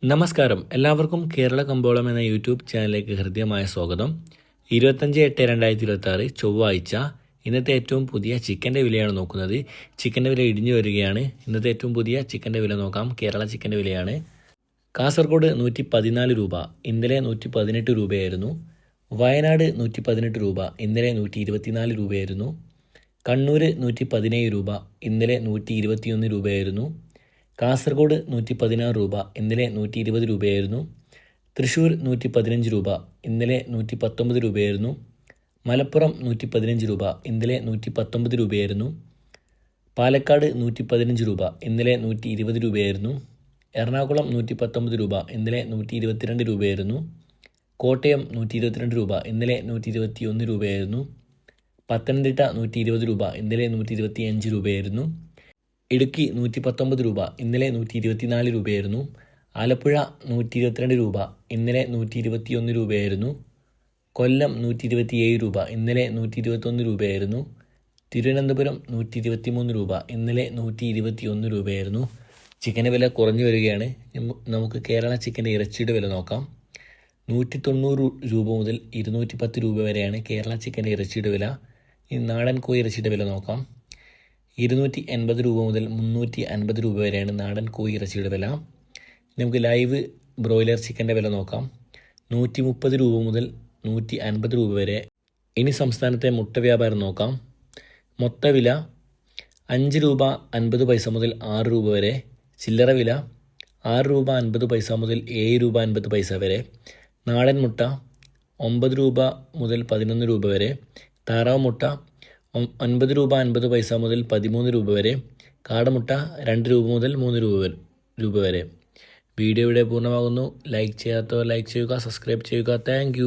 നമസ്കാരം, എല്ലാവർക്കും കേരള കമ്പോളം എന്ന യൂട്യൂബ് ചാനലിലേക്ക് ഹൃദ്യമായ സ്വാഗതം. 25/8/2026 ചൊവ്വാഴ്ച. ഇന്നത്തെ ഏറ്റവും പുതിയ ചിക്കൻ്റെ വിലയാണ് നോക്കുന്നത്. ചിക്കൻ്റെ വില ഇടിഞ്ഞു വരികയാണ്. ഇന്നത്തെ ഏറ്റവും പുതിയ ചിക്കൻ്റെ വില നോക്കാം. കേരള ചിക്കൻ്റെ വിലയാണ്. കാസർഗോഡ് 114 രൂപ, ഇന്നലെ 118 രൂപയായിരുന്നു. വയനാട് 118 രൂപ, ഇന്നലെ 124 രൂപയായിരുന്നു. കണ്ണൂർ 117 രൂപ, ഇന്നലെ 121 രൂപയായിരുന്നു. കാസർഗോഡ് 116 രൂപ, ഇന്നലെ 120 രൂപയായിരുന്നു. തൃശ്ശൂർ 115 രൂപ, ഇന്നലെ 119 രൂപയായിരുന്നു. മലപ്പുറം 115 രൂപ, ഇന്നലെ 119 രൂപയായിരുന്നു. പാലക്കാട് 115 രൂപ, ഇന്നലെ 120 രൂപയായിരുന്നു. എറണാകുളം 119 രൂപ, ഇന്നലെ 122 രൂപയായിരുന്നു. കോട്ടയം 122 രൂപ, ഇന്നലെ 121 രൂപയായിരുന്നു. പത്തനംതിട്ട 120 രൂപ, ഇന്നലെ 125 രൂപയായിരുന്നു. ഇടുക്കി 119 രൂപ, ഇന്നലെ 124 രൂപയായിരുന്നു. ആലപ്പുഴ 122 രൂപ, ഇന്നലെ 121 രൂപയായിരുന്നു. കൊല്ലം 127 രൂപ, ഇന്നലെ 121 രൂപയായിരുന്നു. തിരുവനന്തപുരം 123 രൂപ, ഇന്നലെ 121 രൂപയായിരുന്നു. ചിക്കൻ്റെ വില കുറഞ്ഞു വരികയാണ്. നമുക്ക് കേരള ചിക്കൻ്റെ ഇറച്ചിയുടെ വില നോക്കാം. 190 രൂപ മുതൽ 210 രൂപ വരെയാണ് കേരള ചിക്കൻ്റെ ഇറച്ചിയുടെ വില. ഈ നാടൻ കോഴി ഇറച്ചിയുടെ വില നോക്കാം. 280 രൂപ മുതൽ 350 രൂപ വരെയാണ് നാടൻ കോഴി ഇറച്ചിയുടെ വില. നമുക്ക് ലൈവ് ബ്രോയിലർ ചിക്കൻ്റെ വില നോക്കാം. 130 രൂപ മുതൽ 150 രൂപ വരെ. ഇനി സംസ്ഥാനത്തെ മുട്ട വ്യാപാരം നോക്കാം. മൊത്ത വില 5 രൂപ 50 പൈസ മുതൽ 6 രൂപ വരെ. ചില്ലറ വില 6 രൂപ 50 പൈസ മുതൽ 7 രൂപ 50 പൈസ വരെ. നാടൻ മുട്ട 9 രൂപ മുതൽ 11 രൂപ വരെ. താറാവ് മുട്ട 9 രൂപ 50 പൈസ മുതൽ 13 രൂപ വരെ. കാടമുട്ട 2 രൂപ മുതൽ 3 രൂപ വരെ. വീഡിയോ ഇവിടെ പൂർണ്ണമാകുന്നു. ലൈക്ക് ചെയ്യാത്തവർ ലൈക്ക് ചെയ്യുക, സബ്സ്ക്രൈബ് ചെയ്യുക. താങ്ക്